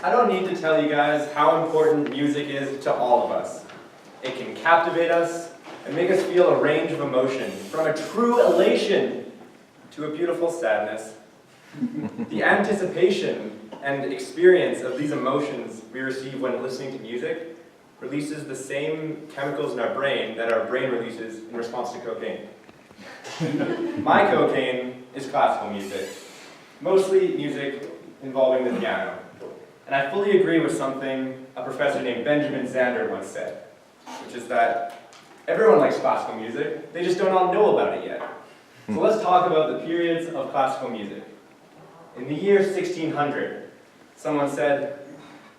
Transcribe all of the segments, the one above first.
I don't need to tell you guys how important music is to all of us. It can captivate us and make us feel a range of emotion, from a true elation to a beautiful sadness. The anticipation and experience of these emotions we receive when listening to music releases the same chemicals in our brain that our brain releases in response to cocaine. My cocaine is classical music, mostly music involving the piano. And I fully agree with something a professor named Benjamin Zander once said, which is that everyone likes classical music, they just don't all know about it yet. So let's talk about the periods of classical music. In the year 1600, someone said,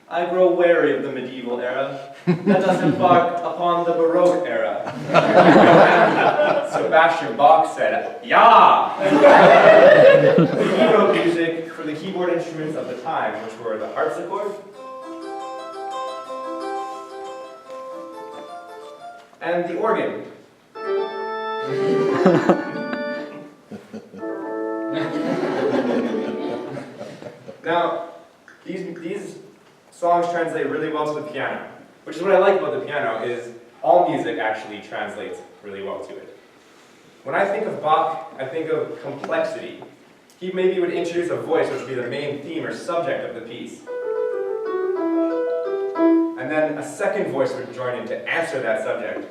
"I grow wary of the medieval era. Let us embark upon the Baroque era." Sebastian Bach said, "Ja!" He wrote music for the keyboard instruments of the time, which were the harpsichord and the organ. Now, these songs translate really well to the piano, which is what I like about the piano, is all music actually translates really well to it. When I think of Bach, I think of complexity. He maybe would introduce a voice which would be the main theme or subject of the piece. And then a second voice would join in to answer that subject.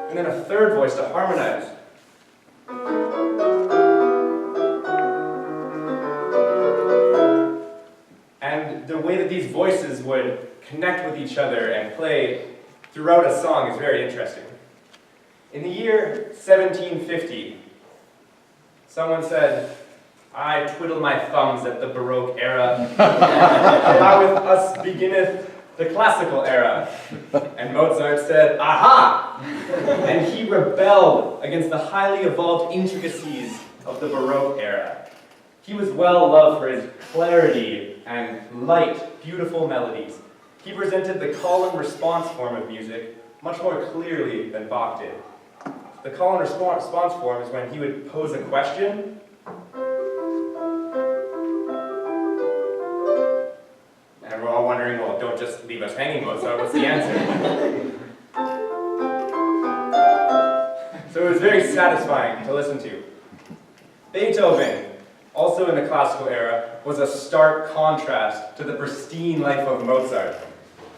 And then a third voice to harmonize. And the way that these voices would connect with each other and play throughout a song is very interesting. In the year 1750, someone said, "I twiddle my thumbs at the Baroque era. How with us beginneth the classical era." And Mozart said, "Aha!" And he rebelled against the highly evolved intricacies of the Baroque era. He was well loved for his clarity and light, beautiful melodies. He presented the call and response form of music much more clearly than Bach did. The call and response form is when he would pose a question, and we're all wondering, well, don't just leave us hanging, Mozart, what's the answer? So it was very satisfying to listen to. Beethoven, also in the classical era, was a stark contrast to the pristine life of Mozart.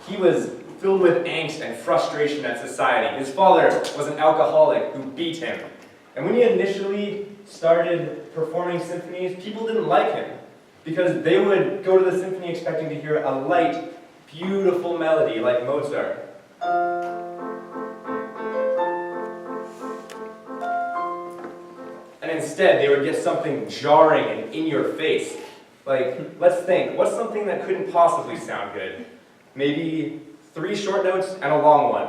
He was filled with angst and frustration at society. His father was an alcoholic who beat him. And when he initially started performing symphonies, people didn't like him because they would go to the symphony expecting to hear a light, beautiful melody like Mozart. And instead, they would get something jarring and in your face. Like, let's think, what's something that couldn't possibly sound good? Maybe 3 short notes and a long one.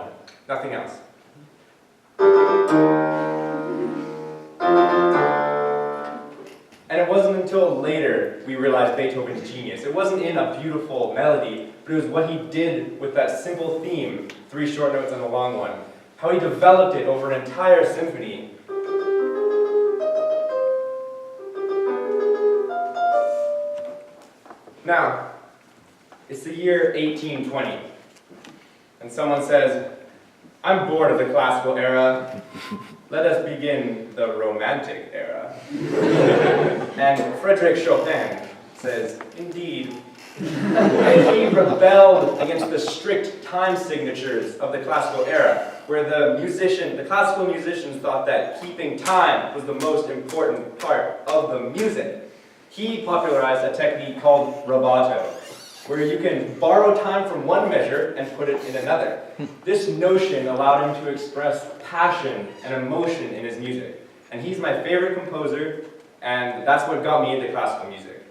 Nothing else. And it wasn't until later we realized Beethoven's genius. It wasn't in a beautiful melody, but it was what he did with that simple theme, 3 short notes and a long one. How he developed it over an entire symphony. Now, it's the year 1820, and someone says, "I'm bored of the classical era. Let us begin the romantic era." And Frédéric Chopin says, "Indeed." And he rebelled against the strict time signatures of the classical era, where the classical musicians thought that keeping time was the most important part of the music. He popularized a technique called rubato, where you can borrow time from one measure and put it in another. This notion allowed him to express passion and emotion in his music. And he's my favorite composer, and that's what got me into classical music.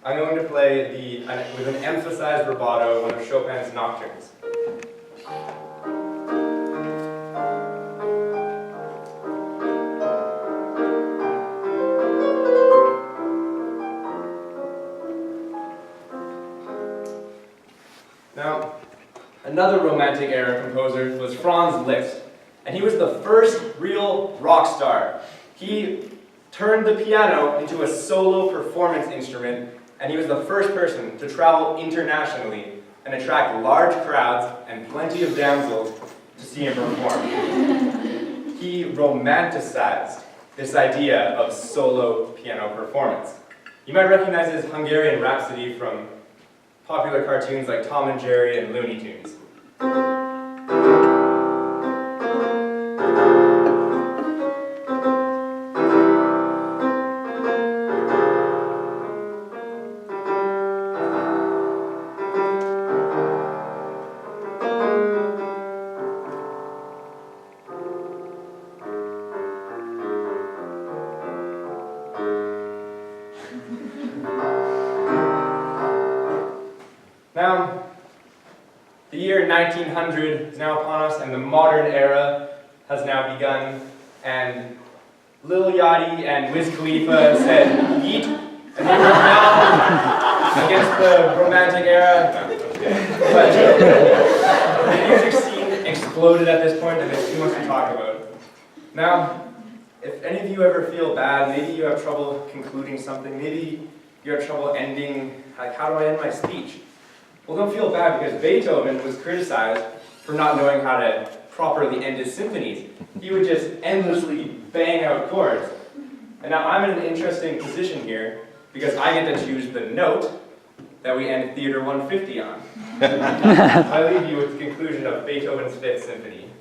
I'm going to play with an emphasized rubato, one of Chopin's nocturnes. Now, another Romantic era composer was Franz Liszt, and he was the first real rock star. He turned the piano into a solo performance instrument, and he was the first person to travel internationally and attract large crowds and plenty of damsels to see him perform. He romanticized this idea of solo piano performance. You might recognize his Hungarian Rhapsody from popular cartoons like Tom and Jerry and Looney Tunes. Now, the year 1900 is now upon us, and the modern era has now begun, and Lil Yachty and Wiz Khalifa said yeet, and they were now against the romantic era. But the music scene exploded at this point, and there's too much to talk about. Now, if any of you ever feel bad, maybe you have trouble concluding something, maybe you have trouble ending, like, how do I end my speech? Well, don't feel bad, because Beethoven was criticized for not knowing how to properly end his symphonies. He would just endlessly bang out chords. And now I'm in an interesting position here, because I get to choose the note that we end Theater 150 on. I leave you with the conclusion of Beethoven's Fifth Symphony.